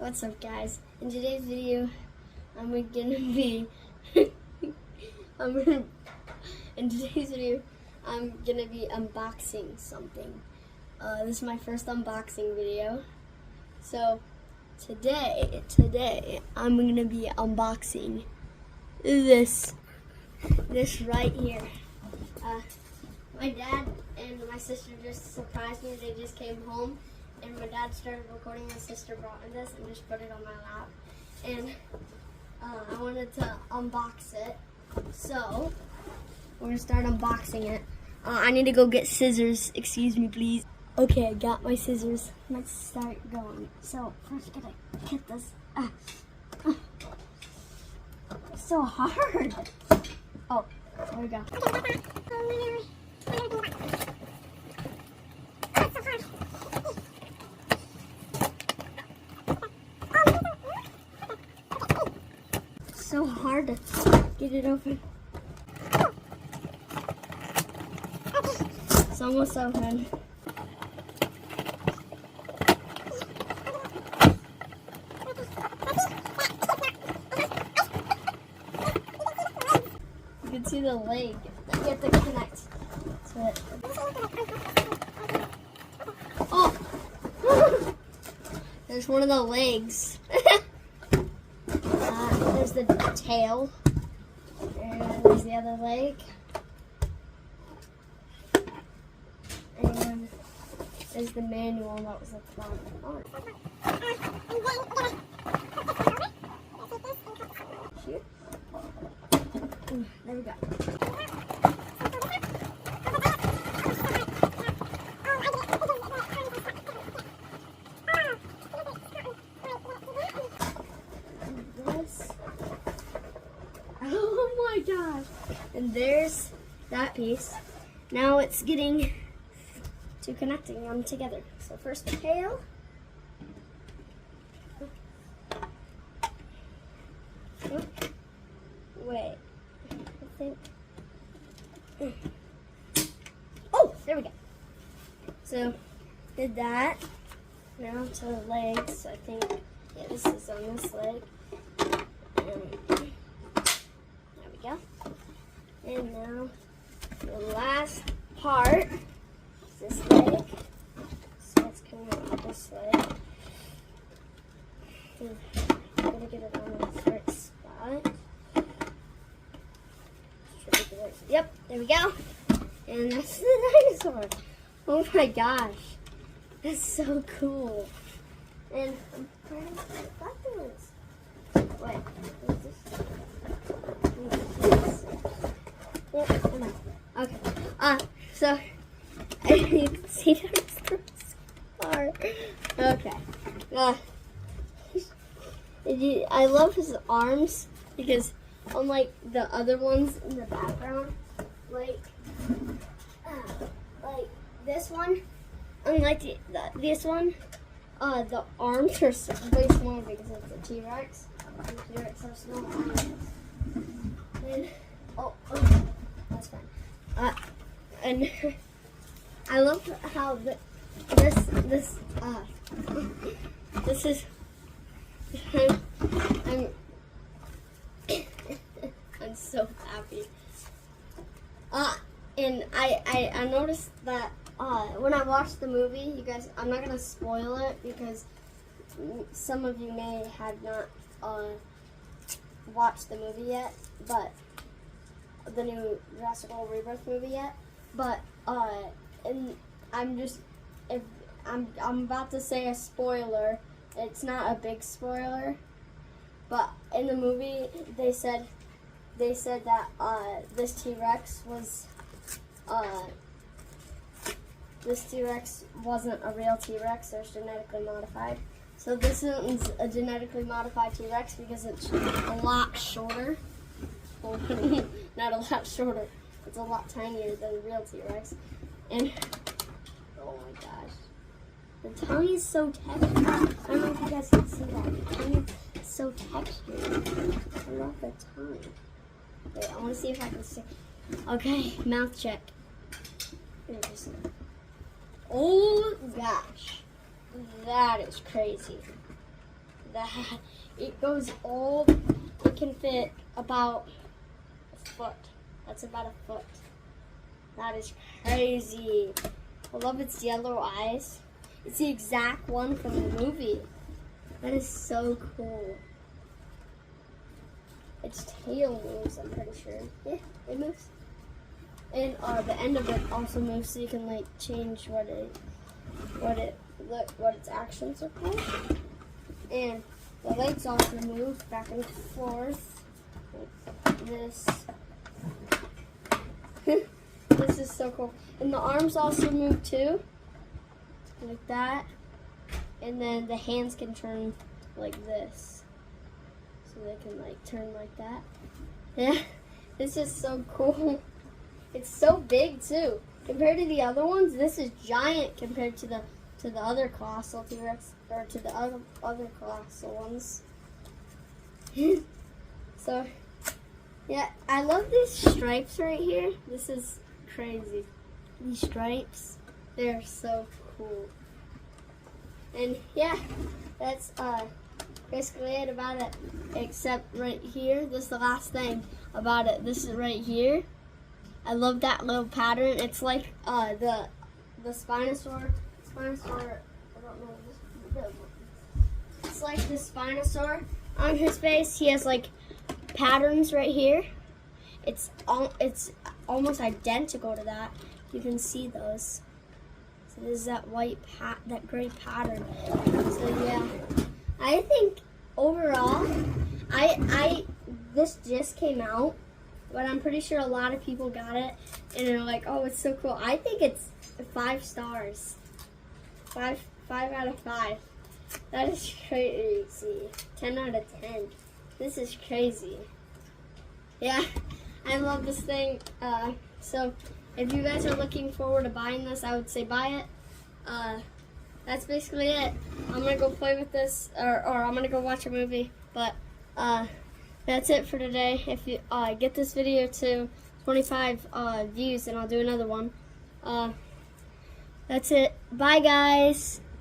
What's up, guys? In today's video, I'm gonna be unboxing something. This is my first unboxing video. So today I'm gonna be unboxing this right here. My dad and my sister just surprised me. They just came home. And my dad started recording. My sister brought me this and just put it on my lap. And I wanted to unbox it. So we're gonna start unboxing it. I need to go get scissors. Excuse me, please. Okay, I got my scissors. Let's start going. So first, gotta get this. It's so hard. Oh, there we go. So hard to get it open. It's almost open. You can see the leg. You have to connect to it. Oh! There's one of the legs. There's the tail, and there's the other leg, and there's the manual that was at the bottom. Shoot. There we go. Oh my gosh. And there's that piece. Now it's getting to connecting them together. So first the tail. Oh, wait. I think. Oh, there we go. So did that. Now to the legs. I think yeah, this is on this leg. Go. And now the last part is this leg. So it's coming out this leg. I'm gonna get it on the right spot. Yep, there we go. And that's the dinosaur. Oh my gosh. That's so cool. And I'm trying to put it backwards. Wait, what's this? Okay. So you can see there's the scar. Okay. I love his arms because unlike the other ones in the background, like this one, unlike this one, the arms are way smaller because it's a T-Rex. The T-Rex are small. And oh, that's fine. And I love how this is. I'm so happy. And I noticed that when I watched the movie, you guys, I'm not gonna spoil it because some of you may have not watched the movie yet, but the new Jurassic World Rebirth movie yet. But and I'm about to say a spoiler. It's not a big spoiler, but in the movie they said that this T-Rex wasn't a real T-Rex. It was genetically modified. So this is a genetically modified T-Rex because it's a lot shorter. Well, not a lot shorter. It's a lot tinier than a real T-Rex. And oh my gosh, the tongue is so textured. I don't know if you guys can see that. The tongue is so textured. I love the tongue. Wait, I want to see if I can see. Okay, mouth check. Oh gosh, that is crazy. that. It goes all, it can fit about a foot. That's about a foot. That is crazy. I love its yellow eyes. It's the exact one from the movie. That is so cool. Its tail moves, I'm pretty sure. Yeah, it moves. And the end of it also moves, so you can like change what its actions are called. And the legs also move back and forth like this. This is so cool. And the arms also move too, like that. And then the hands can turn like this. So they can like turn like that. Yeah, this is so cool. It's so big too. Compared to the other ones, this is giant compared to the other colossal T-Rex, or to the other colossal ones. So, yeah, I love these stripes right here. This is crazy. These stripes, they're so cool. And yeah, that's basically it about it. Except right here, this is the last thing about it. This is right here. I love that little pattern. It's like the Spinosaur. I don't know. It's like the Spinosaur on his face. He has like patterns right here. It's almost identical to that. You can see those. So there's that that gray pattern. So yeah, I think overall, this just came out, but I'm pretty sure a lot of people got it and they're like, oh, it's so cool. I think it's 5 stars. 5 out of 5. That is crazy. 10 out of 10. This is crazy. Yeah, I love this thing. So if you guys are looking forward to buying this, I would say buy it. That's basically it. I'm gonna go play with this, or I'm gonna go watch a movie. But that's it for today. If you get this video to 25 views, then I'll do another one. That's it. Bye, guys.